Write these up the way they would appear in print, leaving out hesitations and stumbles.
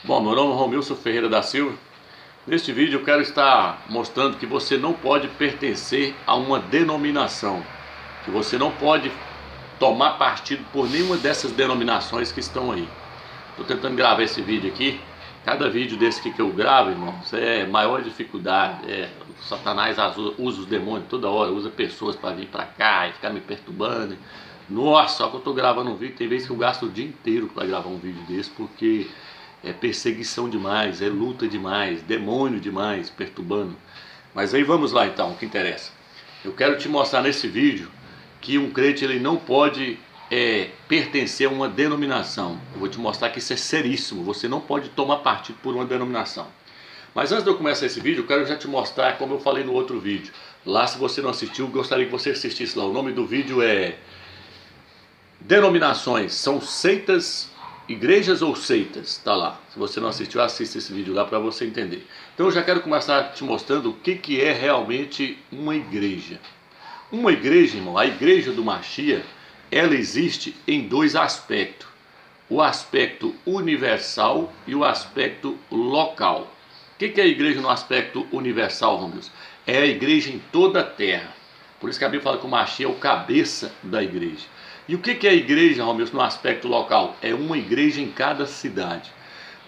Bom, meu nome é Romilson Ferreira da Silva. Neste vídeo eu quero estar mostrando que você não pode pertencer a uma denominação, que você não pode tomar partido por nenhuma dessas denominações que estão aí. Estou tentando gravar esse vídeo aqui. Cada vídeo desse que eu gravo, irmão, isso é maior dificuldade. O Satanás usa os demônios toda hora, usa pessoas para vir para cá e ficar me perturbando. Nossa, só que eu estou gravando um vídeo, tem vezes que eu gasto o dia inteiro para gravar um vídeo desse, porque é perseguição demais, é luta demais, demônio demais, perturbando. Mas aí vamos lá então, o que interessa. Eu quero te mostrar nesse vídeo que um crente ele não pode pertencer a uma denominação. Eu vou te mostrar que isso é seríssimo, você não pode tomar partido por uma denominação. Mas antes de eu começar esse vídeo, eu quero já te mostrar, como eu falei no outro vídeo. Lá, se você não assistiu, gostaria que você assistisse lá. O nome do vídeo é Denominações, são seitas, igrejas ou seitas? Tá lá. Se você não assistiu, assista esse vídeo lá para você entender. Então eu já quero começar te mostrando o que é realmente uma igreja. Uma igreja, irmão, a igreja do Mashiach, ela existe em dois aspectos. O aspecto universal e o aspecto local. O que é a igreja no aspecto universal, Romilson? É a igreja em toda a terra. Por isso que a Bíblia fala que o Mashiach é o cabeça da igreja. E o que é a igreja, Romilson, no aspecto local? É uma igreja em cada cidade.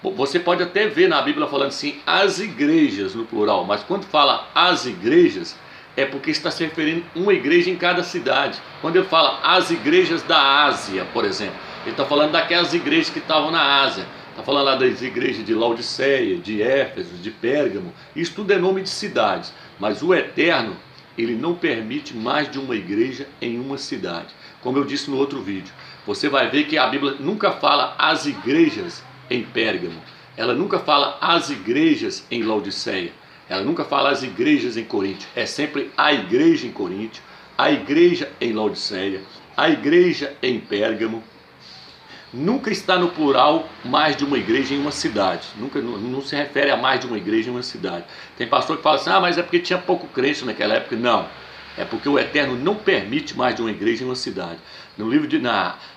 Você pode até ver na Bíblia falando assim, as igrejas no plural, mas quando fala as igrejas, é porque está se referindo a uma igreja em cada cidade. Quando ele fala as igrejas da Ásia, por exemplo, ele está falando daquelas igrejas que estavam na Ásia. Está falando lá das igrejas de Laodiceia, de Éfeso, de Pérgamo. Isso tudo é nome de cidades. Mas o Eterno, ele não permite mais de uma igreja em uma cidade. Como eu disse no outro vídeo, você vai ver que a Bíblia nunca fala as igrejas em Pérgamo. Ela nunca fala as igrejas em Laodiceia. Ela nunca fala as igrejas em Coríntio. É sempre a igreja em Coríntio, a igreja em Laodiceia, a igreja em Pérgamo. Nunca está no plural mais de uma igreja em uma cidade. Nunca, não se refere a mais de uma igreja em uma cidade. Tem pastor que fala assim, mas é porque tinha pouco crente naquela época. Não, é porque o Eterno não permite mais de uma igreja em uma cidade. No livro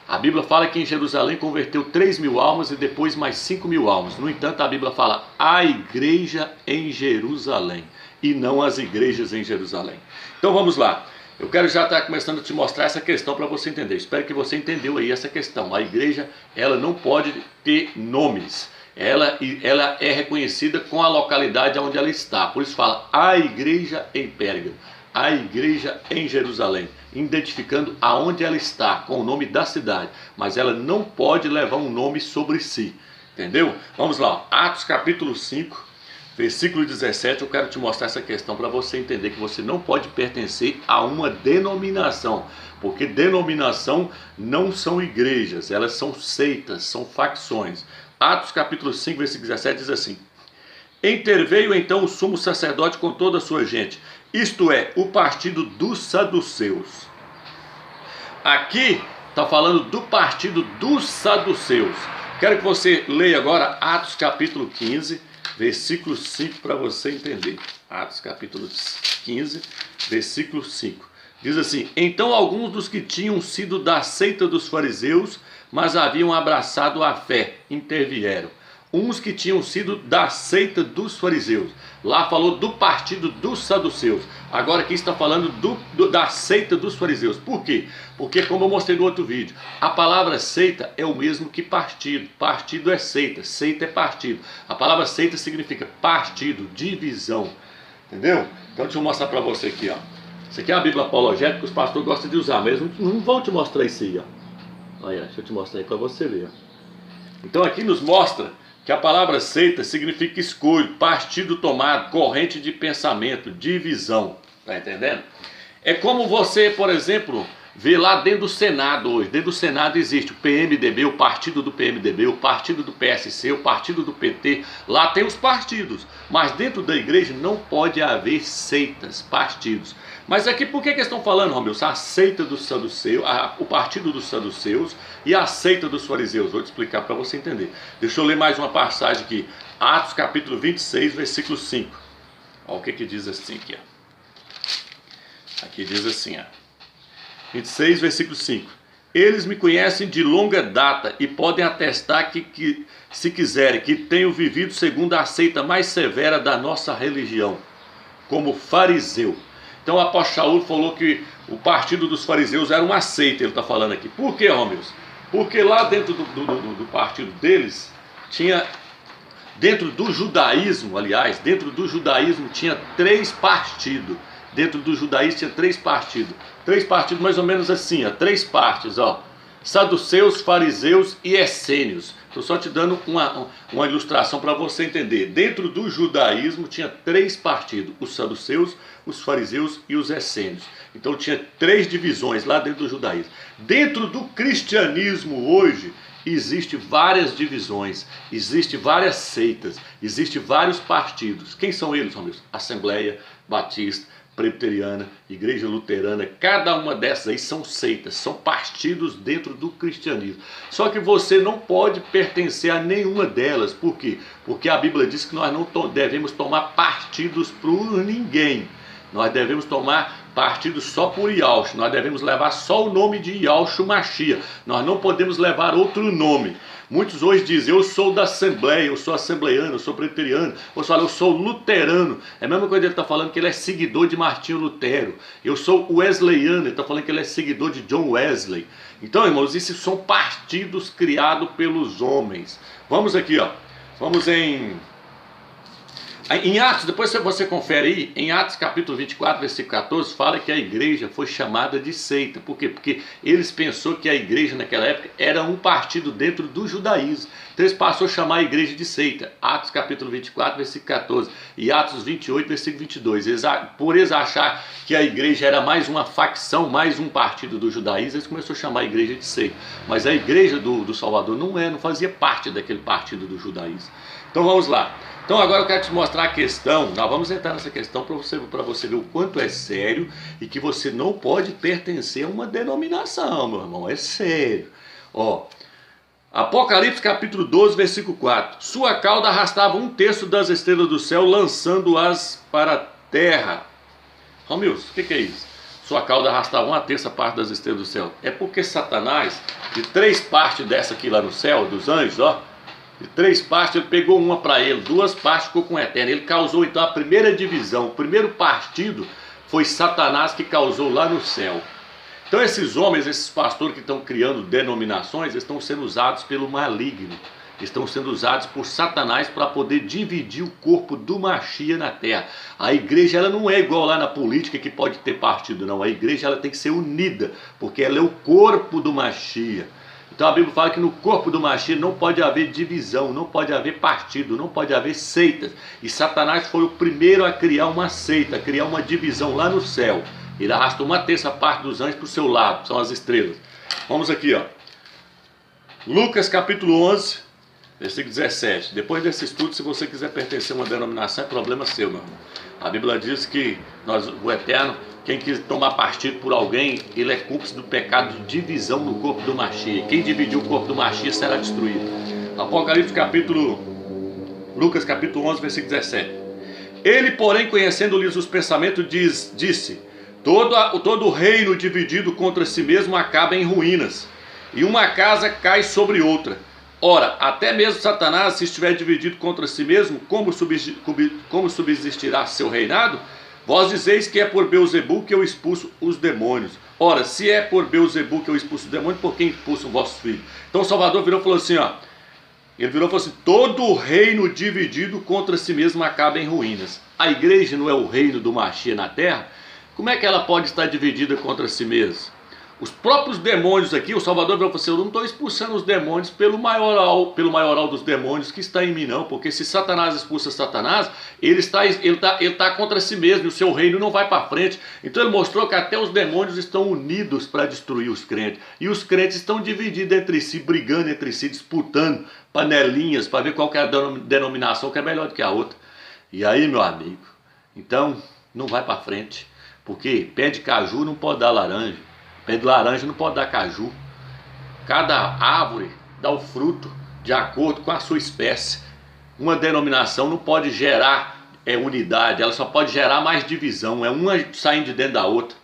a Bíblia fala que em Jerusalém converteu 3.000 almas e depois mais 5.000 almas. No entanto, a Bíblia fala a igreja em Jerusalém e não as igrejas em Jerusalém. Então vamos lá. Eu quero já estar começando a te mostrar essa questão para você entender. Espero que você entendeu aí essa questão. A igreja, ela não pode ter nomes. Ela é reconhecida com a localidade onde ela está. Por isso fala a igreja em Pérgamo, a igreja em Jerusalém, identificando aonde ela está, com o nome da cidade. Mas ela não pode levar um nome sobre si. Entendeu? Vamos lá. Atos capítulo 5. Versículo 17, eu quero te mostrar essa questão para você entender que você não pode pertencer a uma denominação, porque denominação não são igrejas, elas são seitas, são facções. Atos capítulo 5, versículo 17 diz assim: interveio então o sumo sacerdote com toda a sua gente, isto é, o partido dos saduceus. Aqui está falando do partido dos saduceus. Quero que você leia agora Atos capítulo 15, versículo 5 para você entender. Atos capítulo 15, versículo 5. Diz assim: então alguns dos que tinham sido da seita dos fariseus, mas haviam abraçado a fé, intervieram. Uns que tinham sido da seita dos fariseus. Lá falou do partido dos saduceus. Agora aqui está falando da seita dos fariseus. Por quê? Porque, como eu mostrei no outro vídeo, a palavra seita é o mesmo que partido. Partido é seita, seita é partido. A palavra seita significa partido, divisão. Entendeu? Então deixa eu mostrar para você aqui, ó. Isso aqui é a Bíblia apologética que os pastores gostam de usar, mas não vão te mostrar isso aí, ó. Olha, deixa eu te mostrar aí para você ver. Então aqui nos mostra que a palavra seita significa escolho, partido tomado, corrente de pensamento, divisão. Tá entendendo? É como você, por exemplo, vê lá dentro do Senado hoje. Dentro do Senado existe o PMDB, o partido do PMDB, o partido do PSC, o partido do PT. Lá tem os partidos. Mas dentro da igreja não pode haver seitas, partidos. Mas aqui por que eles estão falando, Romilson? A seita dos saduceus, o partido dos saduceus e a seita dos fariseus. Vou te explicar para você entender. Deixa eu ler mais uma passagem aqui. Atos capítulo 26, versículo 5. Olha o que diz assim aqui, ó. Aqui diz assim, ó. 26, versículo 5. Eles me conhecem de longa data e podem atestar que, se quiserem, que tenho vivido segundo a seita mais severa da nossa religião, como fariseu. Então o apóstolo Shaul falou que o partido dos fariseus era uma seita, ele está falando aqui. Por que, Romeus? Porque lá dentro do partido deles, tinha, dentro do judaísmo, aliás, dentro do judaísmo tinha 3 partidos. Dentro do judaísmo tinha 3 partidos. 3 partidos mais ou menos assim, ó, 3 partes, ó. Saduceus, fariseus e essênios. Estou só te dando uma ilustração para você entender. Dentro do judaísmo tinha 3 partidos: os saduceus, os fariseus e os essênios. Então tinha 3 divisões lá dentro do judaísmo. Dentro do cristianismo hoje existe várias divisões, existe várias seitas, existe vários partidos. Quem são eles, Romeu? Assembleia Batista, Presbiteriana, Igreja Luterana, cada uma dessas aí são seitas, são partidos dentro do cristianismo. Só que você não pode pertencer a nenhuma delas. Por quê? Porque a Bíblia diz que nós não devemos tomar partidos por ninguém. Nós devemos tomar partido só por Yahshua. Nós devemos levar só o nome de Yahshua Mashiach. Nós não podemos levar outro nome. Muitos hoje dizem: eu sou da Assembleia, eu sou assembleiano, eu sou presbiteriano. Ou falam: eu sou luterano. É a mesma coisa que ele está falando que ele é seguidor de Martinho Lutero. Eu sou wesleyano, ele está falando que ele é seguidor de John Wesley. Então, irmãos, esses são partidos criados pelos homens. Vamos aqui, ó. Vamos em Atos, depois você confere aí, em Atos capítulo 24, versículo 14, fala que a igreja foi chamada de seita. Por quê? Porque eles pensaram que a igreja naquela época era um partido dentro do judaísmo. Então eles passaram a chamar a igreja de seita. Atos capítulo 24, versículo 14 e Atos 28, versículo 22. Por eles achar que a igreja era mais uma facção, mais um partido do judaísmo, eles começaram a chamar a igreja de seita. Mas a igreja do Salvador não fazia parte daquele partido do judaísmo. Então vamos lá. Então agora eu quero te mostrar a questão, nós vamos entrar nessa questão para você ver o quanto é sério e que você não pode pertencer a uma denominação, meu irmão, é sério. Ó, Apocalipse capítulo 12, versículo 4. Sua cauda arrastava 1/3 das estrelas do céu, lançando-as para a terra. Romilson, o que é isso? Sua cauda arrastava 1/3 parte das estrelas do céu. É porque Satanás, de 3 partes dessa aqui lá no céu, dos anjos, ó, de 3 partes, ele pegou uma para ele, 2 partes ficou com o Eterno. Ele causou então a primeira divisão. O primeiro partido foi Satanás que causou lá no céu. Então esses homens, esses pastores que estão criando denominações, estão sendo usados pelo maligno. Estão sendo usados por Satanás para poder dividir o corpo do Mashiach na terra. A igreja ela não é igual lá na política que pode ter partido, não. A igreja ela tem que ser unida, porque ela é o corpo do Mashiach. Então a Bíblia fala que no corpo do Mashiach não pode haver divisão, não pode haver partido, não pode haver seitas. E Satanás foi o primeiro a criar uma seita, a criar uma divisão lá no céu. Ele arrastou 1/3 parte dos anjos para o seu lado, são as estrelas. Vamos aqui, ó. Lucas capítulo 11, versículo 17. Depois desse estudo, se você quiser pertencer a uma denominação, é problema seu, meu irmão. A Bíblia diz que o Eterno, quem quis tomar partido por alguém, ele é cúmplice do pecado de divisão no corpo do Mashiach. Quem dividir o corpo do Mashiach será destruído. Lucas capítulo 11, versículo 17. Ele, porém, conhecendo-lhes os pensamentos, disse: todo reino dividido contra si mesmo acaba em ruínas, e uma casa cai sobre outra. Ora, até mesmo Satanás, se estiver dividido contra si mesmo, como subsistirá seu reinado? Vós dizeis que é por Beelzebu que eu expulso os demônios. Ora, se é por Beelzebu que eu expulso os demônios, por quem expulsam vossos filhos? Então o Salvador virou e falou assim, ó. Ele virou e falou assim: todo reino dividido contra si mesmo acaba em ruínas. A igreja não é o reino do Mashiach na terra? Como é que ela pode estar dividida contra si mesma? Os próprios demônios aqui, o Salvador virou e falou assim: eu não estou expulsando os demônios pelo maioral dos demônios que está em mim, não. Porque se Satanás expulsa Satanás, ele está contra si mesmo e o seu reino não vai para frente. Então ele mostrou que até os demônios estão unidos para destruir os crentes. E os crentes estão divididos entre si, brigando entre si, disputando panelinhas para ver qual que é a denominação que é melhor do que a outra. E aí, meu amigo, então não vai para frente. Porque pé de caju não pode dar laranja. Pé de laranja não pode dar caju. Cada árvore dá o fruto de acordo com a sua espécie. Uma denominação não pode gerar unidade, ela só pode gerar mais divisão. É uma saindo de dentro da outra.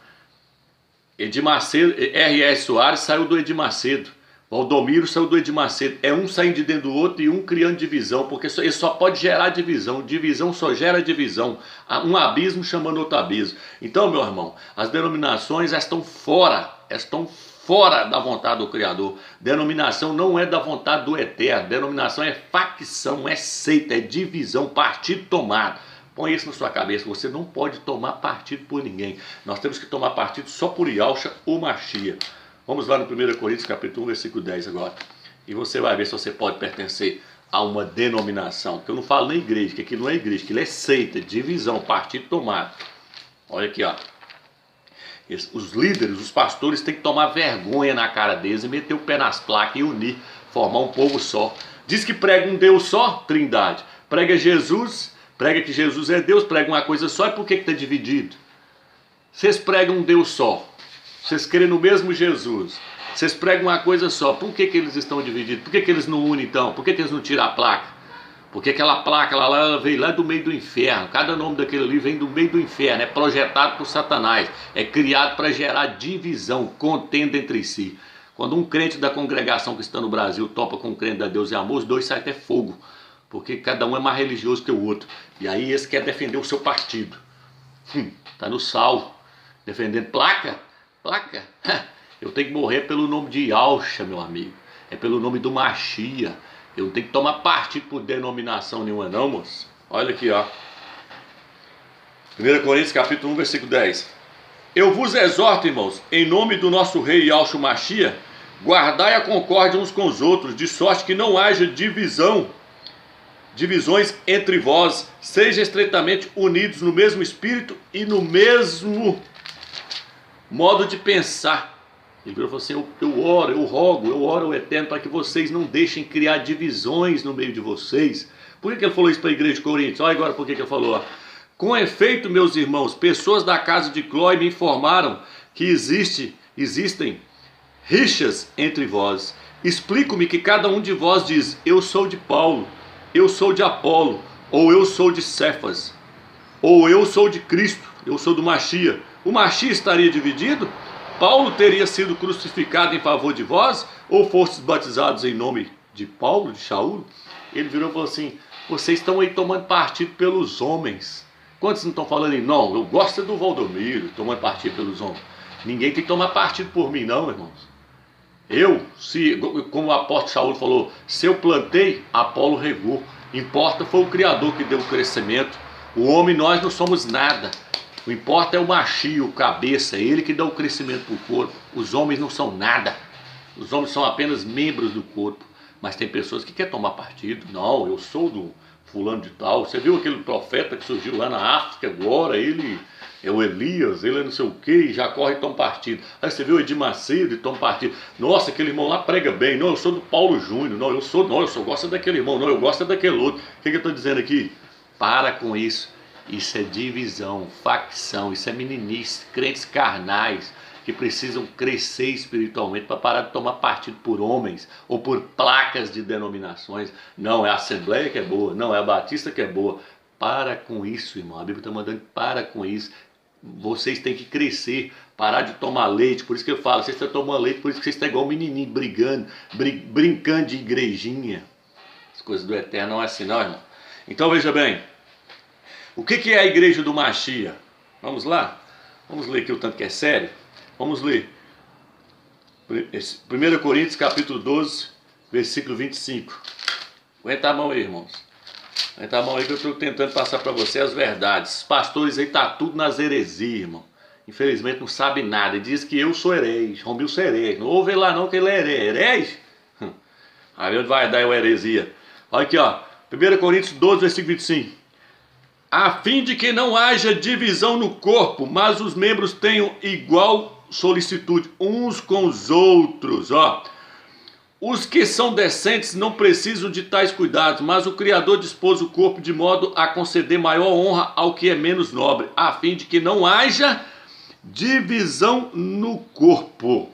Edir Macedo, R.S. Soares saiu do Edir Macedo. Valdomiro saiu do Edir Macedo. É um saindo de dentro do outro e um criando divisão, porque ele só pode gerar divisão. Divisão só gera divisão. Um abismo chamando outro abismo. Então, meu irmão, as denominações estão fora da vontade do Criador. Denominação não é da vontade do Eterno. Denominação é facção, é seita, é divisão, partido tomado. Põe isso na sua cabeça, você não pode tomar partido por ninguém. Nós temos que tomar partido só por Yahushua ou Mashiach. Vamos lá no 1 Coríntios capítulo 1, versículo 10 agora. E você vai ver se você pode pertencer a uma denominação. Que eu não falo nem igreja, que aqui não é igreja, que ele é seita, divisão, partido tomado. Olha aqui, ó. Os líderes, os pastores têm que tomar vergonha na cara deles e meter o pé nas placas e unir, formar um povo só. Diz que prega um Deus só, Trindade. Prega Jesus, prega que Jesus é Deus, prega uma coisa só, e por que está dividido? Vocês pregam um Deus só. Vocês creem no mesmo Jesus. Vocês pregam uma coisa só. Por que eles estão divididos? Por que eles não unem então? Por que eles não tiram a placa? Porque aquela placa lá ela veio lá do meio do inferno. Cada nome daquele ali vem do meio do inferno. É projetado por Satanás. É criado para gerar divisão, contenda entre si. Quando um crente da congregação que está no Brasil topa com um crente da Deus e Amor, os dois saem até fogo. Porque cada um é mais religioso que o outro. E aí esse quer defender o seu partido. Está no sal. Defendendo placa? Placa? Eu tenho que morrer pelo nome de Yahushua, meu amigo. É pelo nome do Mashiach. Eu não tenho que tomar partido por denominação nenhuma não, moço. Olha aqui, ó. 1 Coríntios capítulo 1, versículo 10. Eu vos exorto, irmãos, em nome do nosso rei Yahushua Mashiach, guardai a concórdia uns com os outros, de sorte que não haja divisões entre vós, sejam estreitamente unidos no mesmo espírito e no mesmo modo de pensar. Ele falou assim, eu oro, eu rogo, eu oro ao Eterno para que vocês não deixem criar divisões no meio de vocês. Por que ele falou isso para a igreja de Coríntios? Olha agora por que ele falou. Ó. Com efeito, meus irmãos, pessoas da casa de Clói me informaram que existem rixas entre vós. Explico-me que cada um de vós diz, eu sou de Paulo, eu sou de Apolo, ou eu sou de Cefas, ou eu sou de Cristo, eu sou do Mashiach. O Mashiach estaria dividido? Paulo teria sido crucificado em favor de vós? Ou fostes batizados em nome de Paulo, de Shaul? Ele virou e falou assim, vocês estão aí tomando partido pelos homens. Quantos não estão falando aí? Não, eu gosto do Valdomiro, tomando partido pelos homens. Ninguém tem que tomar partido por mim não, irmãos. Como o apóstolo Shaul falou, se eu plantei, Apolo regou. Importa foi o Criador que deu o crescimento. O homem, nós não somos nada. O importa é o Mashiach, o cabeça, ele que dá o crescimento para o corpo. Os homens não são nada. Os homens são apenas membros do corpo. Mas tem pessoas que querem tomar partido. Não, eu sou do fulano de tal. Você viu aquele profeta que surgiu lá na África agora? Ele é o Elias, ele é não sei o que, e já corre e toma partido. Aí você viu o Edir Macedo e toma partido. Nossa, aquele irmão lá prega bem. Não, eu sou do Paulo Júnior. Não, eu só gosto daquele irmão. Não, eu gosto daquele outro. O que eu estou dizendo aqui? Para com isso. Isso é divisão, facção, isso é meninice, crentes carnais que precisam crescer espiritualmente para parar de tomar partido por homens ou por placas de denominações. Não, é a Assembleia que é boa, não, é a Batista que é boa. Para com isso, irmão, a Bíblia está mandando para com isso. Vocês têm que crescer, parar de tomar leite, por isso que eu falo, vocês estão tomando leite, por isso que vocês estão igual um menininho brigando, brincando de igrejinha. As coisas do Eterno não é assim não, irmão. Então veja bem. O que é a igreja do Mashiach? Vamos lá? Vamos ler aqui o tanto que é sério? Vamos ler. 1 Coríntios capítulo 12, versículo 25. Aguenta a mão aí, irmãos. Aguenta a mão aí que eu estou tentando passar para você as verdades. Os pastores aí tá tudo nas heresias, irmão. Infelizmente não sabe nada. Ele diz que eu sou herege, Romil sou herege. Não ouve lá não que ele é herege. Aí onde vai dar é uma heresia. Olha aqui, ó. 1 Coríntios 12, versículo 25. A fim de que não haja divisão no corpo, mas os membros tenham igual solicitude uns com os outros. Ó. Os que são decentes não precisam de tais cuidados, mas o Criador dispôs o corpo de modo a conceder maior honra ao que é menos nobre, a fim de que não haja divisão no corpo.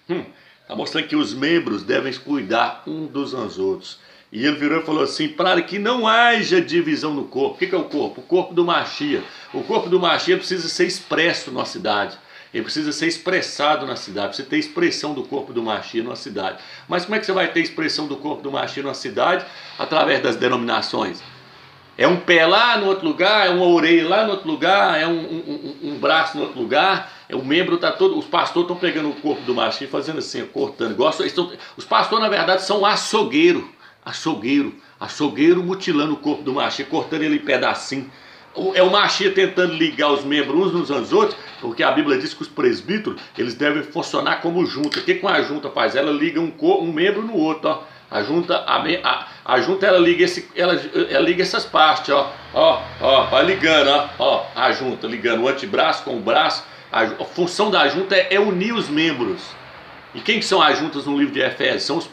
Está mostrando que os membros devem cuidar uns dos outros. E ele virou e falou assim, para que não haja divisão no corpo. O que é o corpo? O corpo do Mashiach. O corpo do Mashiach precisa ser expresso na cidade. Ele precisa ser expressado na cidade, precisa ter expressão do corpo do Mashiach numa cidade. Mas como é que você vai ter expressão do corpo do Mashiach numa cidade? Através das denominações. É um pé lá no outro lugar, é uma orelha lá no outro lugar, é um braço no outro lugar, o membro está todo. Os pastores estão pegando o corpo do Mashiach e fazendo assim, cortando. Os pastores, na verdade, são açougueiro mutilando o corpo do Mashiach, cortando ele em pedacinho. É o Mashiach tentando ligar os membros uns nos outros, porque a Bíblia diz que os presbíteros eles devem funcionar como junta. O que uma junta faz? Ela liga um membro no outro, ó. A junta ela liga essas partes, vai ligando, a junta ligando o antebraço com o braço. A função da junta é unir os membros. E quem são as juntas no livro de Efésios? São os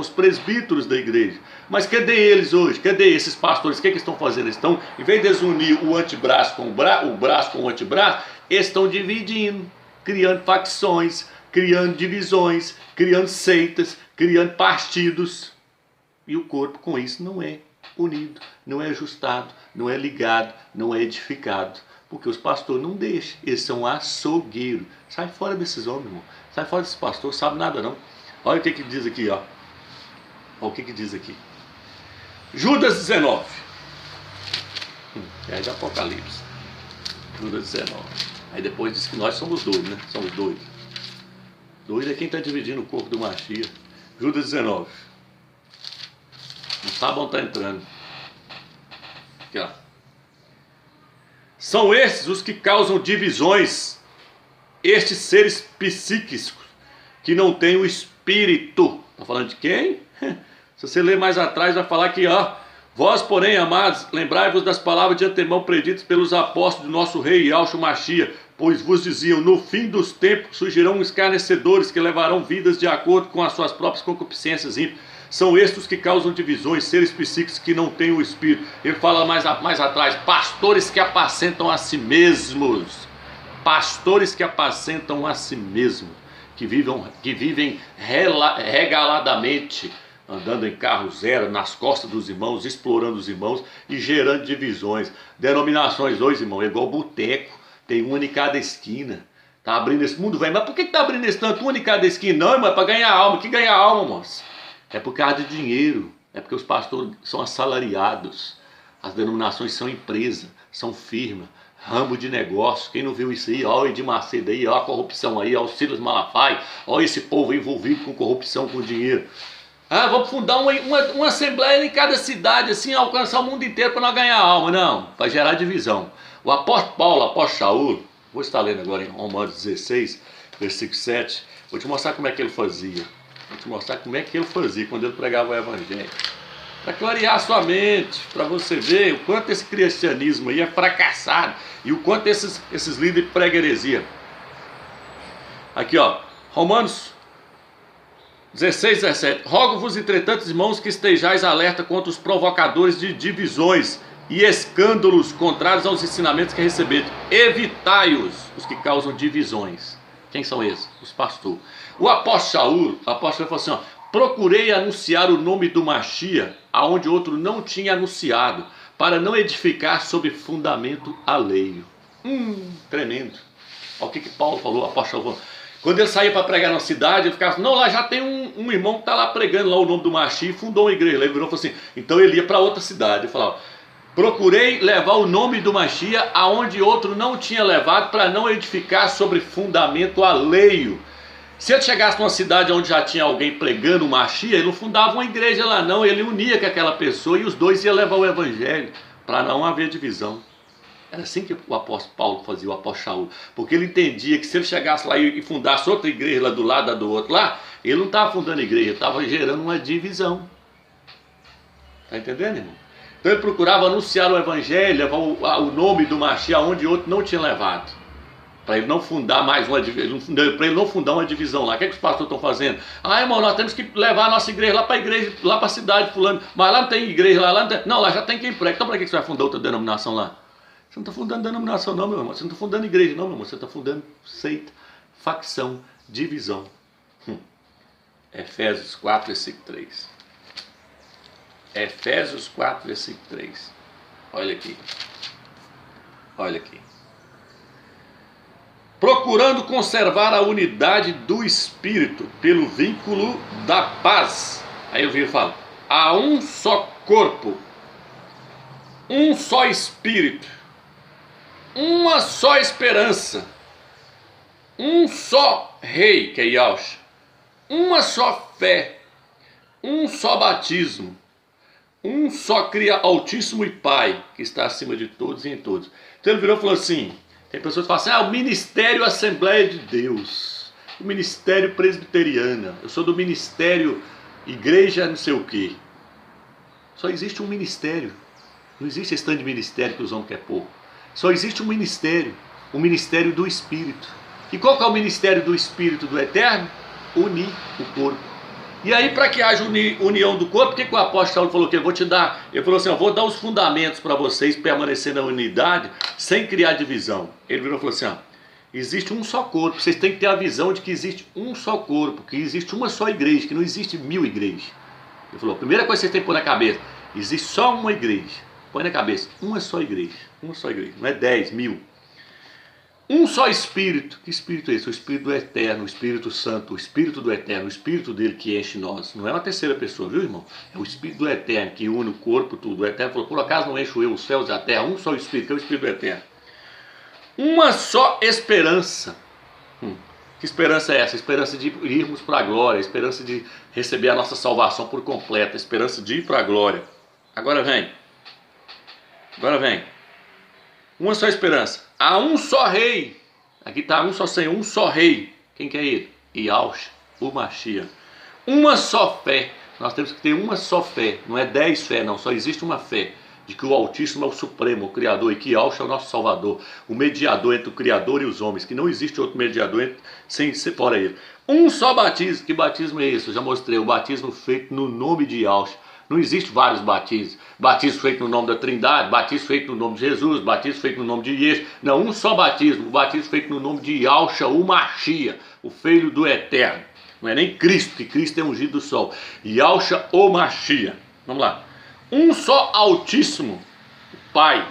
presbíteros da igreja. Mas cadê eles hoje? Cadê esses pastores? O que eles estão fazendo? Eles estão, em vez de unir o antebraço com o braço com o antebraço, eles estão dividindo, criando facções, criando divisões, criando seitas, criando partidos. E o corpo com isso não é unido, não é ajustado, não é ligado, não é edificado. Porque os pastores não deixam, eles são açougueiros. Sai fora desses homens, irmão. Sai fora desses pastores, sabe nada não. Olha o que diz aqui, ó. Olha o que diz aqui. Judas 19. É de Apocalipse. Judas 19. Aí depois diz que nós somos doidos, né? Somos doidos. Doido é quem está dividindo o corpo do Mashiach. Judas 19. Não sabe onde está entrando. Aqui, ó. São estes os que causam divisões, estes seres psíquicos que não têm o espírito. Está falando de quem? Se você ler mais atrás, vai falar que, vós, porém, amados, lembrai-vos das palavras de antemão preditas pelos apóstolos do nosso rei Yahshua Mashiach, pois vos diziam, no fim dos tempos surgirão escarnecedores que levarão vidas de acordo com as suas próprias concupiscências ímpias. São estes que causam divisões, seres psíquicos que não têm o espírito. Ele fala mais atrás, pastores que apacentam a si mesmos. Pastores que apacentam a si mesmos. Que vivem regaladamente, andando em carro zero, nas costas dos irmãos, explorando os irmãos e gerando divisões. Denominações hoje, irmão, é igual boteco. Tem uma em cada esquina. Tá abrindo esse mundo, velho. Mas por que tá abrindo esse tanto? Uma em cada esquina? Não, irmão, é para ganhar alma. Que ganhar alma, moço? É por causa de dinheiro, é porque os pastores são assalariados, as denominações são empresa, são firma, ramo de negócio. Quem não viu isso aí, ó o Edir Macedo aí, ó a corrupção aí, ó o Silas Malafaia, ó esse povo envolvido com corrupção, com dinheiro. Vamos fundar uma assembleia em cada cidade, assim, alcançar o mundo inteiro para nós ganhar alma. Não, para gerar divisão. O apóstolo Paulo, o apóstolo Shaul, vou estar lendo agora em Romanos 16, versículo 7, vou te mostrar como é que ele fazia. Vou te mostrar como é que ele fazia quando ele pregava o evangelho. Para clarear a sua mente, para você ver o quanto esse cristianismo aí é fracassado e o quanto esses líderes pregam heresia. Aqui, ó, Romanos 16, 17. Rogo-vos, entretanto, irmãos, que estejais alerta contra os provocadores de divisões e escândalos contrários aos ensinamentos que receberam. Evitai-os, os que causam divisões. Quem são esses? Os pastores. O apóstolo Shaul falou assim, procurei anunciar o nome do Mashiach, aonde outro não tinha anunciado, para não edificar sobre fundamento alheio. Tremendo. Olha o que Paulo falou, o apóstolo falou. Quando ele saía para pregar na cidade, ele ficava, não, lá já tem um irmão que está lá pregando lá o nome do Mashiach e fundou uma igreja. Ele virou e falou assim, então ele ia para outra cidade. Ele falava, procurei levar o nome do Mashiach aonde outro não tinha levado, para não edificar sobre fundamento alheio. Se ele chegasse numa cidade onde já tinha alguém pregando o Mashiach, ele não fundava uma igreja lá não, ele unia com aquela pessoa e os dois iam levar o evangelho, para não haver divisão. Era assim que o apóstolo Paulo fazia, o apóstolo Shaul, porque ele entendia que se ele chegasse lá e fundasse outra igreja lá do lado do outro lá, ele não estava fundando igreja, ele estava gerando uma divisão. Está entendendo, irmão? Então ele procurava anunciar o evangelho, levar o nome do Mashiach onde outro não tinha levado. Para ele não fundar mais uma divisão, para ele não fundar uma divisão lá. O que os pastores estão fazendo? Irmão, nós temos que levar a nossa igreja lá para a cidade fulano. Mas lá não tem igreja, lá não tem. Não, lá já tem quem prega. Então para que você vai fundar outra denominação lá? Você não está fundando denominação não, meu irmão. Você não está fundando igreja não, meu irmão. Você está fundando seita, facção, divisão. Efésios 4, versículo 3. Efésios 4, versículo 3. Olha aqui. Olha aqui. procurando conservar a unidade do Espírito pelo vínculo da paz. Aí eu viro e falo, há um só corpo, um só Espírito, uma só esperança, um só Rei, que é Yahushua, uma só fé, um só batismo, um só Altíssimo e Pai, que está acima de todos e em todos. Então ele virou e falou assim, tem pessoas que falam assim, o Ministério Assembleia de Deus, o Ministério Presbiteriana, eu sou do Ministério Igreja não sei o quê. Só existe um ministério, não existe esse tanto de ministério que os homens querem pôr. Só existe um ministério, o Ministério do Espírito. E qual que é o Ministério do Espírito do Eterno? Unir o corpo. E aí, para que haja união do corpo, o que o apóstolo falou que eu vou te dar? Ele falou assim, eu vou dar os fundamentos para vocês permanecer na unidade sem criar divisão. Ele virou e falou assim, existe um só corpo, vocês têm que ter a visão de que existe um só corpo, que existe uma só igreja, que não existe 1000 igrejas. Ele falou, a primeira coisa que vocês têm que pôr na cabeça, existe só uma igreja. Põe na cabeça, uma só igreja, não é 10, 1000. Um só Espírito. Que Espírito é esse? O Espírito do Eterno, o Espírito Santo, o Espírito do Eterno, o Espírito dele que enche nós. Não é uma terceira pessoa, viu, irmão? É o Espírito do Eterno que une o corpo, tudo. O Eterno falou, por acaso não encho eu os céus e a terra? Um só Espírito, que é o Espírito do Eterno. Uma só esperança. Que esperança é essa? A esperança de irmos para a glória, a esperança de receber a nossa salvação por completo, a esperança de ir para a glória. Agora vem. Uma só esperança. Há um só Rei. Aqui está um só Senhor, um só Rei. Quem que é ele? Yahushua, o Mashiach. Uma só fé. Nós temos que ter uma só fé. Não é 10 fé, não. Só existe uma fé. De que o Altíssimo é o Supremo, o Criador. E que Yahushua é o nosso Salvador. O mediador entre o Criador e os homens. Que não existe outro mediador sem ser fora ele. Um só batismo. Que batismo é esse? Eu já mostrei. O batismo feito no nome de Yahushua. Não existe vários batismos. Batismo feito no nome da Trindade, batismo feito no nome de Jesus, batismo feito no nome de Yeshua. Não, um só batismo. O batismo feito no nome de Yahushua, o Mashiach, o Filho do Eterno. Não é nem Cristo, que Cristo é ungido do sol. Yahushua, o Mashiach. Vamos lá. Um só Altíssimo, o Pai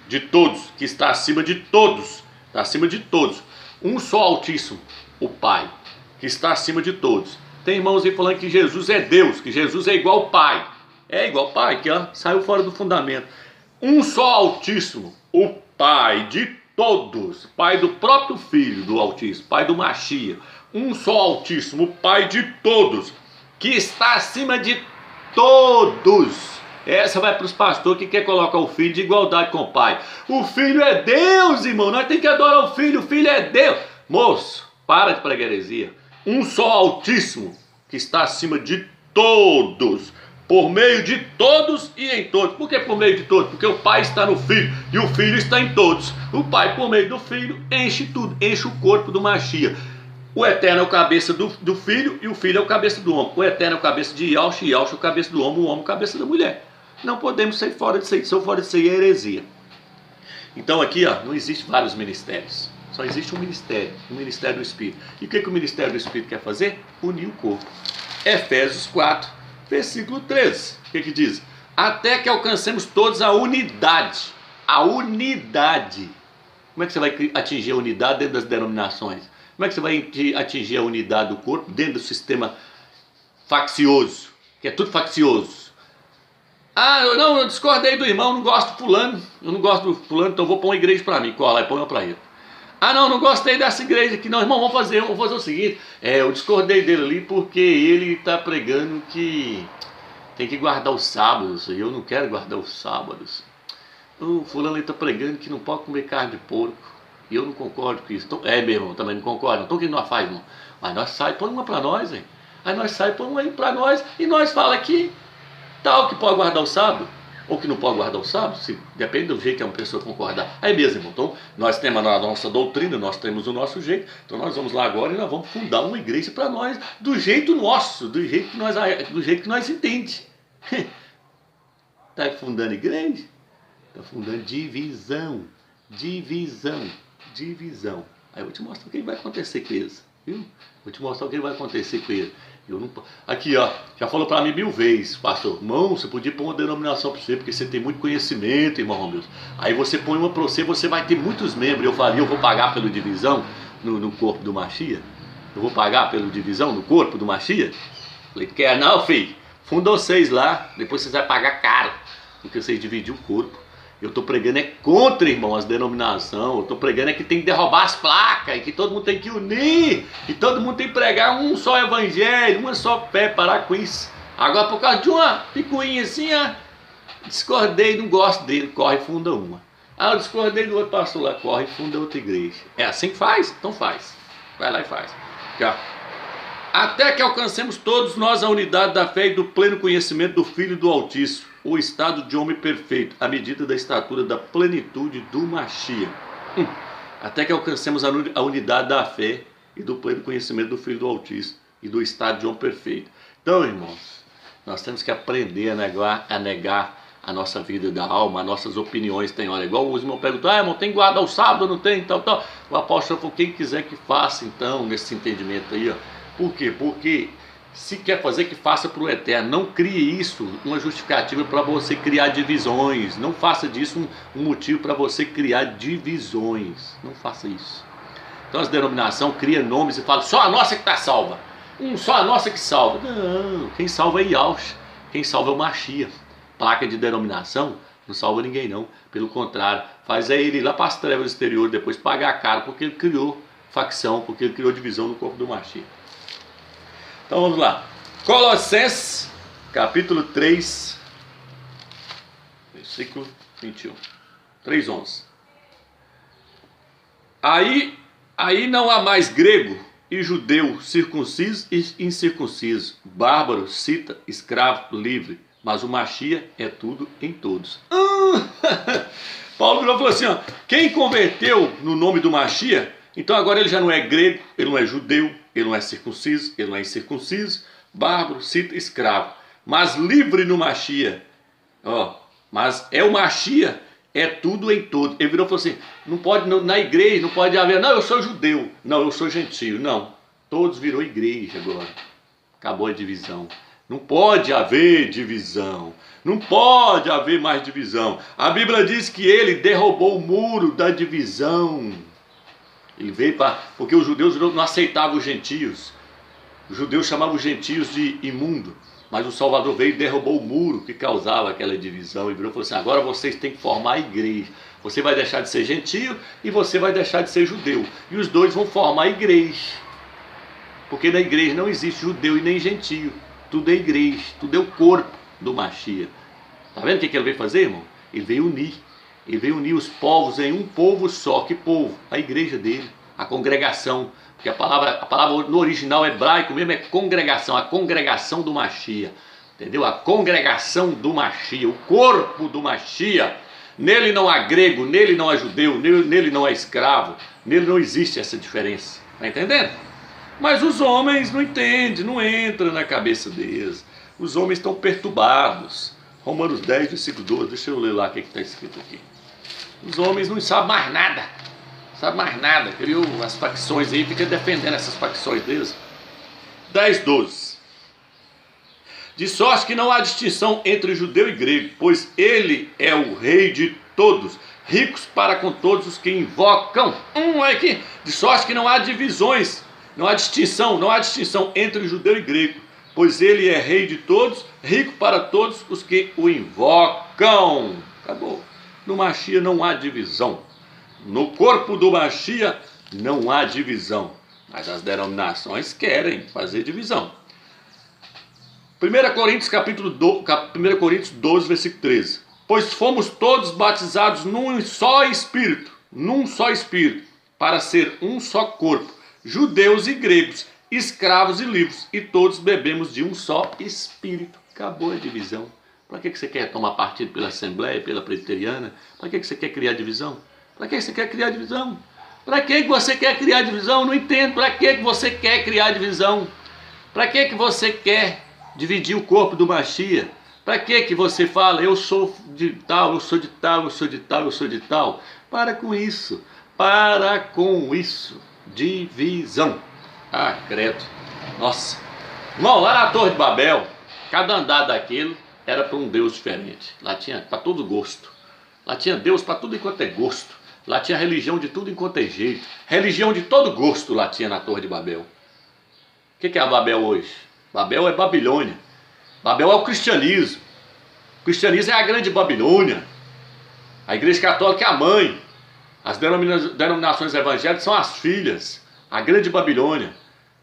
de todos, que está acima de todos. Está acima de todos. Um só Altíssimo, o Pai, que está acima de todos. Tem irmãos aí falando que Jesus é Deus, que Jesus é igual ao Pai. É igual ao Pai, que saiu fora do fundamento. Um só Altíssimo, o Pai de todos, Pai do próprio Filho do Altíssimo, Pai do Mashiach. Um só Altíssimo, o Pai de todos, que está acima de todos. Essa vai para os pastores que quer colocar o Filho de igualdade com o Pai. O Filho é Deus, irmão, nós temos que adorar o Filho é Deus. Moço, para de pregar heresia. Um só Altíssimo, que está acima de todos, por meio de todos e em todos. Por que por meio de todos? Porque o Pai está no Filho e o Filho está em todos. O Pai, por meio do Filho, enche tudo, enche o corpo do Mashiach. O Eterno é o cabeça do Filho e o Filho é o cabeça do homem. O Eterno é o cabeça de Yahushua e Yahushua é o cabeça do homem é o cabeça da mulher. Não podemos sair fora disso aí, se eu fora disso aí é heresia. Então aqui não existe vários ministérios. Só existe um ministério, o Ministério do Espírito. E o que o Ministério do Espírito quer fazer? Unir o corpo. Efésios 4, versículo 13. O que diz? Até que alcancemos todos a unidade. A unidade. Como é que você vai atingir a unidade dentro das denominações? Como é que você vai atingir a unidade do corpo dentro do sistema faccioso? Que é tudo faccioso. Eu discordei do irmão, não gosto do fulano. Eu não gosto do fulano, então eu vou pôr uma igreja para mim. Cola e põe uma para ele. Não gostei dessa igreja aqui não, irmão, vamos fazer o seguinte, eu discordei dele ali porque ele está pregando que tem que guardar os sábados, e eu não quero guardar os sábados. O fulano está pregando que não pode comer carne de porco, e eu não concordo com isso. Então, meu irmão, também não concordo, então o que nós faz, irmão? Mas nós sai, põe uma para nós, hein? Aí nós sai, põe uma aí para nós, e nós fala que tal que pode guardar o sábado, ou que não pode guardar o sábado, depende do jeito que uma pessoa concordar. Aí mesmo, irmão, então nós temos a nossa doutrina, nós temos o nosso jeito, então nós vamos lá agora e nós vamos fundar uma igreja para nós, do jeito nosso, do jeito que nós entendemos. Está fundando igreja? Está fundando divisão. Aí eu vou te mostrar o que vai acontecer com eles, viu? Vou te mostrar o que vai acontecer com eles. Aqui, já falou para mim 1000 vezes, pastor, irmão, você podia pôr uma denominação para você, porque você tem muito conhecimento, irmão Romeu. Aí você põe uma para você vai ter muitos membros. Eu falei, eu vou pagar pela divisão. no corpo do Mashiach? Eu vou pagar pela divisão no corpo do Mashiach? Falei, quer não, filho? Funda vocês lá, depois vocês vão pagar caro, porque vocês dividiram o corpo. Eu estou pregando contra, irmão, as denominações. Eu estou pregando que tem que derrubar as placas, e que todo mundo tem que unir, e todo mundo tem que pregar um só evangelho, uma só fé, parar com isso. Agora, por causa de uma picuinha assim, discordei, não gosto dele, corre e funda uma. Eu discordei do outro pastor lá, corre e funda outra igreja. É assim que faz? Então faz. Vai lá e faz. Até que alcancemos todos nós a unidade da fé e do pleno conhecimento do Filho do Altíssimo, o estado de homem perfeito, à medida da estatura da plenitude do Mashiach. Até que alcancemos a unidade da fé e do pleno conhecimento do Filho do Altíssimo e do estado de homem perfeito. Então, irmãos, nós temos que aprender a negar a nossa vida da alma, as nossas opiniões. Tem hora, igual o irmão perguntou, irmão, tem guarda o sábado, não tem, tal. O apóstolo falou, quem quiser que faça, então, nesse entendimento aí, Por quê? Porque se quer fazer, que faça para o eterno. Não crie isso uma justificativa para você criar divisões. Não faça disso um motivo para você criar divisões. Não faça isso. Então as denominações criam nomes e falam, só a nossa que está salva. Só a nossa que salva. Não, quem salva é Yahushua. Quem salva é o Mashiach. Placa de denominação não salva ninguém não. Pelo contrário, faz ele ir lá para as trevas exteriores, depois pagar caro, porque ele criou facção, porque ele criou divisão no corpo do Mashiach. Então vamos lá. Colossenses, capítulo 3, versículo 21. 3:11. Aí não há mais grego e judeu, circunciso e incircunciso, bárbaro, cita, escravo, livre, mas o Mashiach é tudo em todos. Paulo falou assim, quem converteu no nome do Mashiach, então agora ele já não é grego, ele não é judeu, ele não é circunciso, ele não é incircunciso, bárbaro, cita, escravo, mas livre no Mashiach. Mas é o Mashiach, é tudo em todo. Ele virou e falou assim, não pode, na igreja não pode haver, não, eu sou judeu, não, eu sou gentio, não. Todos virou igreja agora. Acabou a divisão. Não pode haver divisão. Não pode haver mais divisão. A Bíblia diz que ele derrubou o muro da divisão. Ele veio porque os judeus não aceitavam os gentios. Os judeus chamavam os gentios de imundo. Mas o Salvador veio e derrubou o muro que causava aquela divisão. E virou e falou assim, agora vocês têm que formar a igreja. Você vai deixar de ser gentio e você vai deixar de ser judeu. E os dois vão formar a igreja. Porque na igreja não existe judeu e nem gentio. Tudo é igreja, tudo é o corpo do Mashiach. Está vendo o que ele veio fazer, irmão? Ele veio unir. Ele veio unir os povos em um povo só. Que povo? A igreja dele, a congregação. Porque a palavra no original hebraico mesmo é congregação, a congregação do Mashiach. Entendeu? A congregação do Mashiach, o corpo do Mashiach. Nele não há grego, nele não há judeu, nele não há escravo. Nele não existe essa diferença. Está entendendo? Mas os homens não entendem, não entra na cabeça deles. Os homens estão perturbados. Romanos 10, versículo 12, deixa eu ler lá o que está escrito aqui. Os homens não sabem mais nada. Sabe mais nada. Criou as facções aí, fica defendendo essas facções deles. 10, 12. De sorte que não há distinção entre judeu e grego, pois ele é o rei de todos, ricos para com todos os que invocam. Olha aqui. De sorte que não há divisões. Não há distinção entre judeu e grego, pois ele é rei de todos, rico para todos os que o invocam. Acabou. No Mashiach não há divisão. No corpo do Mashiach não há divisão. Mas as denominações querem fazer divisão. 1 Coríntios 12, versículo 13. Pois fomos todos batizados num só Espírito, para ser um só corpo. Judeus e gregos, escravos e livres, e todos bebemos de um só Espírito. Acabou a divisão. Para que você quer tomar partido pela Assembleia, pela Presbiteriana? Para que você quer criar divisão? Para que você quer criar divisão? Para que você quer criar divisão? Não entendo. Para que você quer criar divisão? Para que você quer dividir o corpo do Mashiach? Para que você fala, eu sou de tal, eu sou de tal, eu sou de tal, eu sou de tal? Para com isso. Para com isso. Divisão. Credo. Nossa. Irmão, lá na Torre de Babel, cada andar daquilo era para um Deus diferente. Lá tinha para todo gosto. Lá tinha Deus para tudo enquanto é gosto. Lá tinha religião de tudo enquanto é jeito. Religião de todo gosto lá tinha na Torre de Babel. O que é a Babel hoje? Babel é Babilônia. Babel é o cristianismo. O cristianismo é a grande Babilônia. A igreja católica é a mãe. As denominações evangélicas são as filhas. A grande Babilônia.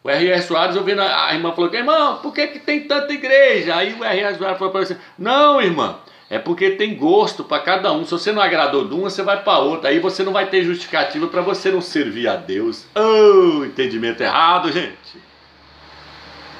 O R.R. Soares, ouvindo a irmã falou, irmão, por que tem tanta igreja? Aí o R.R. Soares falou para você, não, irmã, é porque tem gosto para cada um. Se você não agradou de uma, você vai para outra. Aí você não vai ter justificativa para você não servir a Deus. Oh, entendimento errado, gente.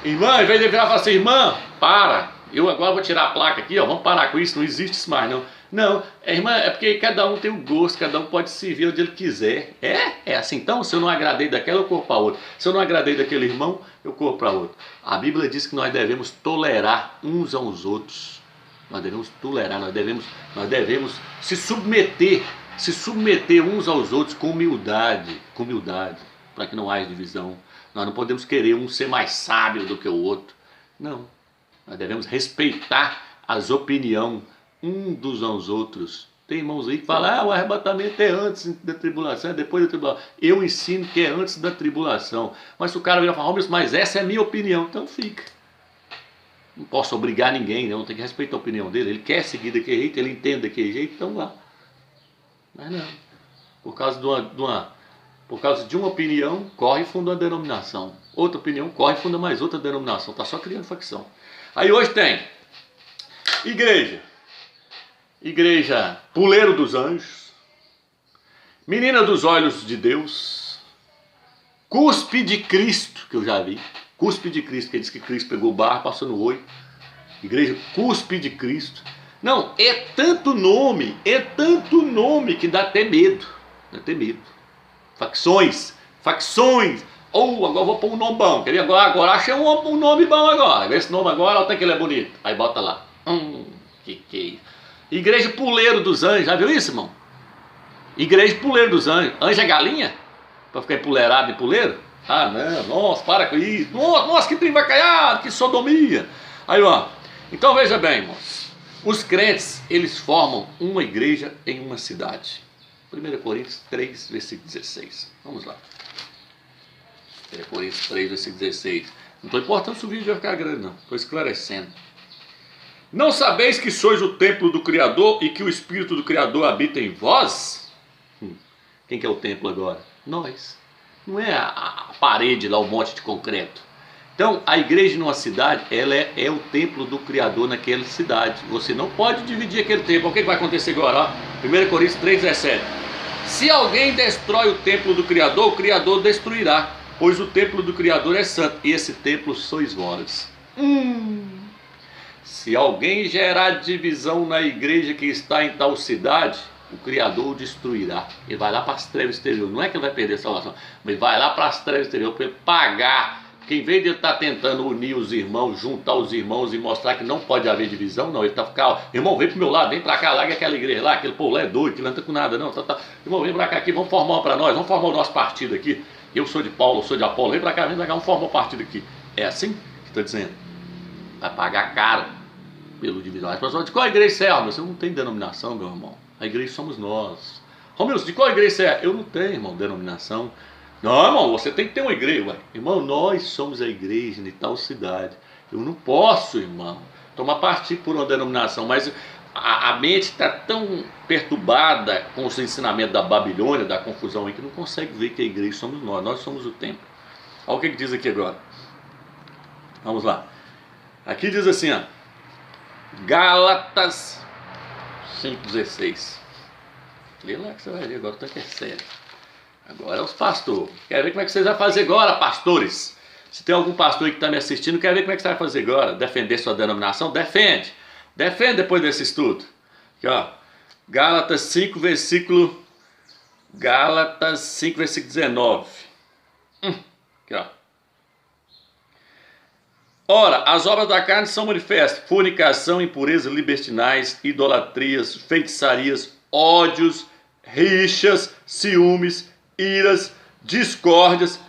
Irmã, em vez de virar e falar assim, irmã, para. Eu agora vou tirar a placa aqui, ó, vamos parar com isso, não existe isso mais, não. Não, irmã, é porque cada um tem um gosto, cada um pode servir onde ele quiser. É assim. Então, se eu não agradei daquela, eu corro para outra. Se eu não agradei daquele irmão, eu corro para outro. A Bíblia diz que nós devemos tolerar uns aos outros. Nós devemos tolerar, nós devemos se submeter uns aos outros com humildade, para que não haja divisão. Nós não podemos querer um ser mais sábio do que o outro. Não. Nós devemos respeitar as opiniões uns dos aos outros. Tem irmãos aí que falam, o arrebatamento é antes da tribulação, é depois da tribulação. Eu ensino que é antes da tribulação. Mas se o cara virar e falar, mas essa é a minha opinião, então fica. Não posso obrigar ninguém, não tem que respeitar a opinião dele. Ele quer seguir daquele jeito, ele entende daquele jeito, então vá. Mas não. Por causa de uma opinião, corre e funda uma denominação. Outra opinião, corre e funda mais outra denominação. Está só criando facção. Aí hoje tem igreja Puleiro dos Anjos, Menina dos Olhos de Deus, Cuspe de Cristo, que eu já vi. Cuspe de Cristo, que diz que Cristo pegou o barro, passou no olho. Igreja Cuspe de Cristo. Não, é tanto nome que dá até medo. Dá até medo. Facções. Agora vou pôr um nome bom. Quer ver? Agora achei um nome bom agora. Vê esse nome agora, até que ele é bonito. Aí bota lá. Que é isso? Igreja Puleiro dos Anjos. Já viu isso, irmão? Igreja Puleiro dos Anjos. Anjo é galinha? Pra ficar empuleirado em puleiro? Ah, não. Nossa, para com isso. Nossa, que trem vacaiado, que sodomia. Aí, ó. Então veja bem, irmãos. Os crentes, eles formam uma igreja em uma cidade. 1 Coríntios 3, versículo 16. Vamos lá. 1 Coríntios 3, versículo 16. Não estou importando se o vídeo vai ficar grande, não. Estou esclarecendo. Não sabeis que sois o templo do Criador e que o Espírito do Criador habita em vós? Quem que é o templo agora? Nós. Não é a parede lá, o monte de concreto. Então, a igreja numa cidade, ela é o templo do Criador naquela cidade. Você não pode dividir aquele templo. O que vai acontecer agora? Ó? 1 Coríntios 3, 17. Se alguém destrói o templo do Criador, o Criador destruirá, pois o templo do Criador é santo, e esse templo sois vós. Se alguém gerar divisão na igreja que está em tal cidade, o Criador o destruirá. Ele vai lá para as trevas exteriores. Não é que ele vai perder a salvação, mas vai lá para as trevas exteriores para ele pagar. Porque em vez de ele estar tentando unir os irmãos, juntar os irmãos e mostrar que não pode haver divisão, não, ele está ficando, irmão, vem pro meu lado, vem para cá, larga aquela igreja lá, aquele povo lá é doido, que não anda com nada, não. Irmão, vem para cá aqui, vamos formar para nós, vamos formar o nosso partido aqui. Eu sou de Paulo, eu sou de Apolo, vem para cá, vamos formar um partido aqui. É assim que está dizendo. Vai pagar caro pelo divisão. As pessoas, de qual igreja você é? Você não tem denominação, meu irmão. A igreja somos nós. Romeu, de qual igreja você é? Eu não tenho, irmão, denominação. Não, irmão, você tem que ter uma igreja. Ué. Irmão, nós somos a igreja de tal cidade. Eu não posso, irmão, tomar partido por uma denominação, mas a mente está tão perturbada com os ensinamentos da Babilônia, da confusão aí, que não consegue ver que a igreja somos nós somos o templo. Olha o que diz aqui agora. Vamos lá. Aqui diz assim, ó, Gálatas 5,16. Lê lá que você vai ver agora, tá que é sério. Agora é os pastores. Quer ver como é que vocês vão fazer agora, pastores? Se tem algum pastor aí que está me assistindo, quer ver como é que você vai fazer agora? Defender sua denominação? Defende. Defende depois desse estudo. Aqui, ó. Gálatas 5, versículo 19. Aqui, ó. Ora, as obras da carne são manifestas: fornicação, impureza, libertinais, idolatrias, feitiçarias, ódios, rixas, ciúmes, iras, discórdias,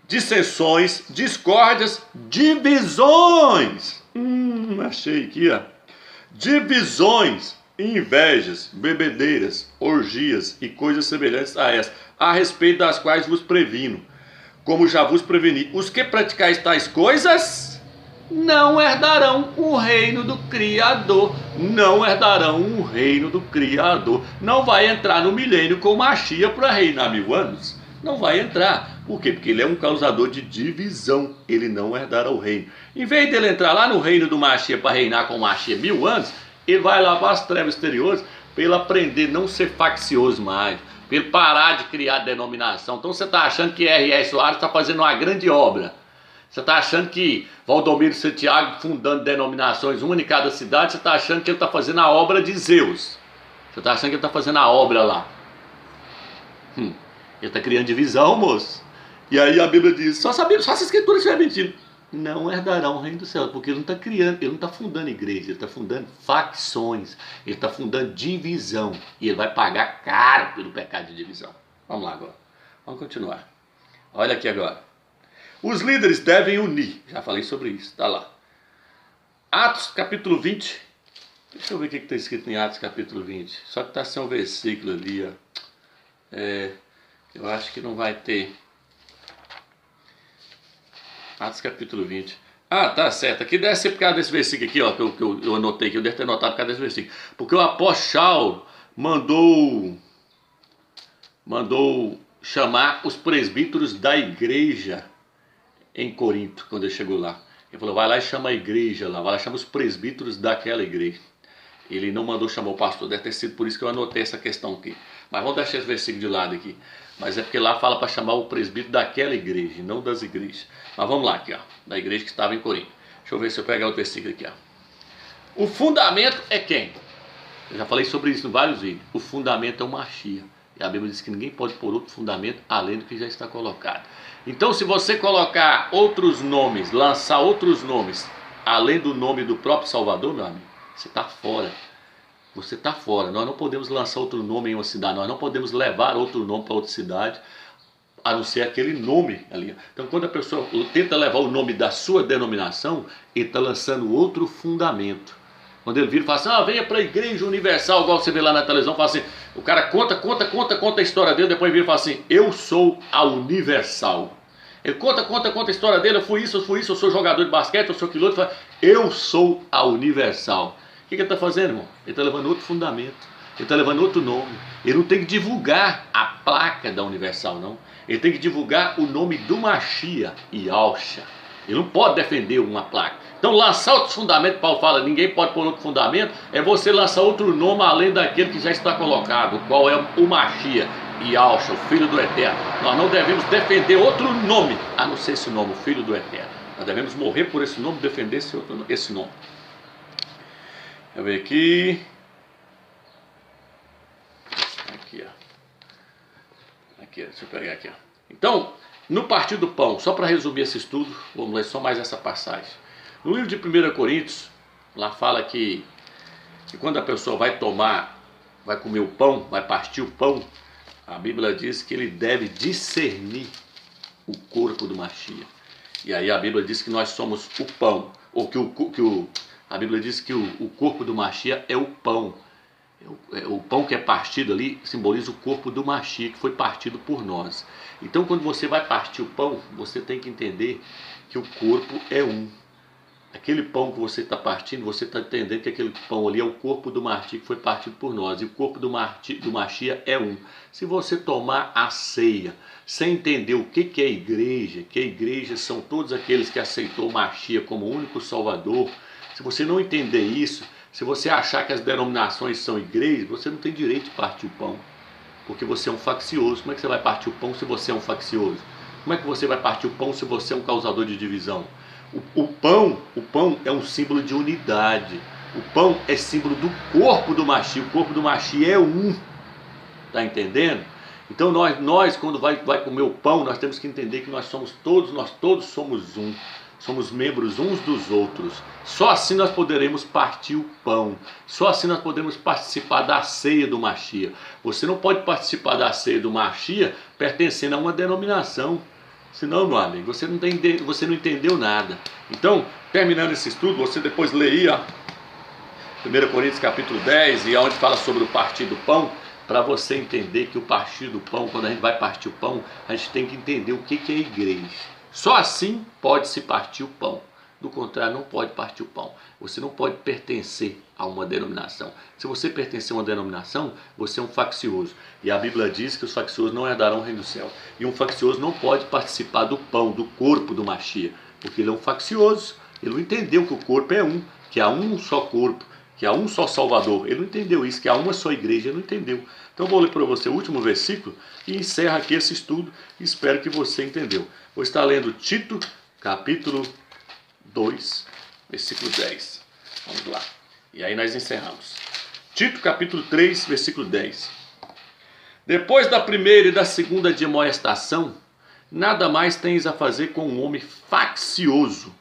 dissensões, divisões. Achei aqui, ó. Divisões, invejas, bebedeiras, orgias e coisas semelhantes a essas, a respeito das quais vos previno, como já vos preveni. Os que praticais tais coisas não herdarão o reino do Criador. Não herdarão o reino do Criador. Não vai entrar no milênio com Machia para reinar 1000 anos. Não vai entrar. Por quê? Porque ele é um causador de divisão. Ele não herdará o reino. Em vez dele entrar lá no reino do Machia para reinar com Machia 1000 anos, ele vai lá para as trevas exteriores para ele aprender a não ser faccioso mais, para ele parar de criar denominação. Então você está achando que R.R. Soares está fazendo uma grande obra. Você está achando que Valdomiro Santiago fundando denominações, uma em cada cidade, você está achando que ele está fazendo a obra de Zeus. Você está achando que ele está fazendo a obra lá. Ele está criando divisão, moço. E aí a Bíblia diz, só essa escritura estiver mentindo, não herdarão o reino do céu, porque ele não está criando, ele não está fundando igreja, ele está fundando facções, ele está fundando divisão, e ele vai pagar caro pelo pecado de divisão. Vamos lá agora, vamos continuar. Olha aqui agora. Os líderes devem unir, já falei sobre isso, está lá. Atos capítulo 20, deixa eu ver o que está escrito em Atos capítulo 20, só que está sem um versículo ali, ó. Eu acho que não vai ter. Atos capítulo 20. Ah, tá certo. Aqui deve ser por causa desse versículo aqui, ó, que eu anotei, que eu devo ter anotado por causa desse versículo. Porque o apóstolo mandou chamar os presbíteros da igreja em Corinto, quando ele chegou lá. Ele falou, vai lá e chama a igreja lá, vai lá e chama os presbíteros daquela igreja. Ele não mandou chamar o pastor, deve ter sido por isso que eu anotei essa questão aqui. Mas vamos deixar esse versículo de lado aqui. Mas é porque lá fala para chamar o presbítero daquela igreja, não das igrejas. Mas vamos lá aqui, ó, da igreja que estava em Corinto. Deixa eu ver se eu pegar o versículo aqui, ó. O fundamento é quem? Eu já falei sobre isso em vários vídeos. O fundamento é o Machia. E a Bíblia diz que ninguém pode pôr outro fundamento além do que já está colocado. Então, se você colocar outros nomes, lançar outros nomes, além do nome do próprio Salvador, meu amigo, você está fora. Você está fora. Nós não podemos lançar outro nome em uma cidade. Nós não podemos levar outro nome para outra cidade, a não ser aquele nome ali. Então, quando a pessoa tenta levar o nome da sua denominação, ele está lançando outro fundamento. Quando ele vira e fala assim, venha para a Igreja Universal, igual você vê lá na televisão, fala assim, o cara conta a história dele, depois vira e fala assim, eu sou a Universal. Ele conta a história dele, eu fui isso, eu sou jogador de basquete, eu sou aquilo outro, eu sou a Universal. O que ele está fazendo, irmão? Ele está levando outro fundamento, ele está levando outro nome. Ele não tem que divulgar a placa da Universal, não. Ele tem que divulgar o nome do Machia e Alcha. Ele não pode defender uma placa. Então, lançar outros fundamentos, Paulo fala, ninguém pode pôr outro fundamento, é você lançar outro nome além daquele que já está colocado, qual é o Machia e Alcha, o Filho do Eterno. Nós não devemos defender outro nome, a não ser esse nome, o Filho do Eterno. Nós devemos morrer por esse nome, defender esse nome. Deixa eu ver aqui. Aqui, ó. Aqui, ó. Deixa eu pegar aqui, ó. Então, no partir do pão, só para resumir esse estudo, vamos ler só mais essa passagem. No livro de 1 Coríntios, lá fala que quando a pessoa vai comer o pão, vai partir o pão, a Bíblia diz que ele deve discernir o corpo do Machia. E aí a Bíblia diz que nós somos o pão, ou a Bíblia diz que o corpo do Machia é o pão. O pão que é partido ali simboliza o corpo do Machia, que foi partido por nós. Então, quando você vai partir o pão, você tem que entender que o corpo é um. Aquele pão que você está partindo, você está entendendo que aquele pão ali é o corpo do Machia que foi partido por nós. E o corpo do Machia é um. Se você tomar a ceia sem entender o que é igreja, que a igreja são todos aqueles que aceitou o Machia como único Salvador, se você não entender isso, se você achar que as denominações são igrejas, você não tem direito de partir o pão, porque você é um faccioso. Como é que você vai partir o pão se você é um faccioso? Como é que você vai partir o pão se você é um causador de divisão? O pão é um símbolo de unidade. O pão é símbolo do corpo do Machia. O corpo do Machia é um. Está entendendo? Então nós quando vai comer o pão, nós temos que entender que nós todos somos um. Somos membros uns dos outros. Só assim nós poderemos partir o pão. Só assim nós podemos participar da ceia do Machia. Você não pode participar da ceia do Machia pertencendo a uma denominação. Senão, meu amigo, você não entendeu nada. Então, terminando esse estudo, você depois lê aí, ó, 1 Coríntios capítulo 10, e onde fala sobre o partir do pão, para você entender que o partir do pão, quando a gente vai partir o pão, a gente tem que entender o que é igreja. Só assim pode se partir o pão. Do contrário, não pode partir o pão. Você não pode pertencer a uma denominação. Se você pertencer a uma denominação, você é um faccioso. E a Bíblia diz que os facciosos não herdarão o reino do céu. E um faccioso não pode participar do pão, do corpo do Mashiach, porque ele é um faccioso. Ele não entendeu que o corpo é um, que há um só corpo, que há um só Salvador. Ele não entendeu isso, que há uma só igreja. Ele não entendeu. Então vou ler para você o último versículo e encerra aqui esse estudo. Espero que você entendeu. Vou estar lendo Tito, capítulo 2, versículo 10. Vamos lá. E aí nós encerramos. Tito, capítulo 3, versículo 10. Depois da primeira e da segunda demoestação, nada mais tens a fazer com um homem faccioso,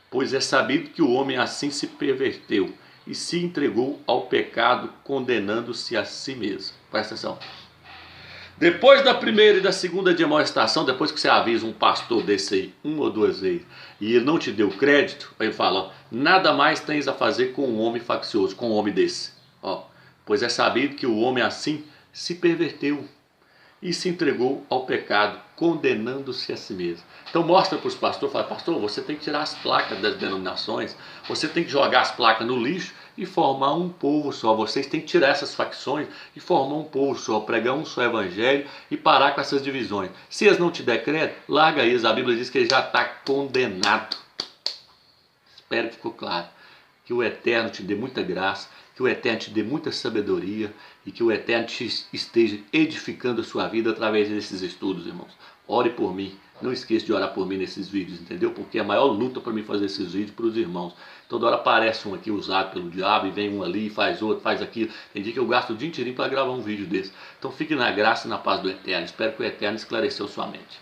pois é sabido que o homem assim se perverteu e se entregou ao pecado, condenando-se a si mesmo. Presta atenção. Depois da primeira e da segunda demonstração, depois que você avisa um pastor desse aí 1 ou 2 vezes e ele não te deu crédito, aí ele fala, ó, nada mais tens a fazer com um homem faccioso, com um homem desse. Ó, pois é sabido que o homem assim se perverteu e se entregou ao pecado, condenando-se a si mesmo. Então mostra para os pastores, fala, pastor, você tem que tirar as placas das denominações, você tem que jogar as placas no lixo e formar um povo só. Vocês têm que tirar essas facções e formar um povo só, pregar um só evangelho e parar com essas divisões. Se eles não te der crédito, larga eles. A Bíblia diz que ele já está condenado. Espero que ficou claro. Que o Eterno te dê muita graça, que o Eterno te dê muita sabedoria e que o Eterno te esteja edificando a sua vida através desses estudos, irmãos. Ore por mim. Não esqueça de orar por mim nesses vídeos, entendeu? Porque é a maior luta para mim fazer esses vídeos para os irmãos. Toda hora aparece um aqui usado pelo diabo e vem um ali, faz outro, faz aquilo. Tem dia que eu gasto o dia inteirinho para gravar um vídeo desse. Então fique na graça e na paz do Eterno. Espero que o Eterno esclareceu sua mente.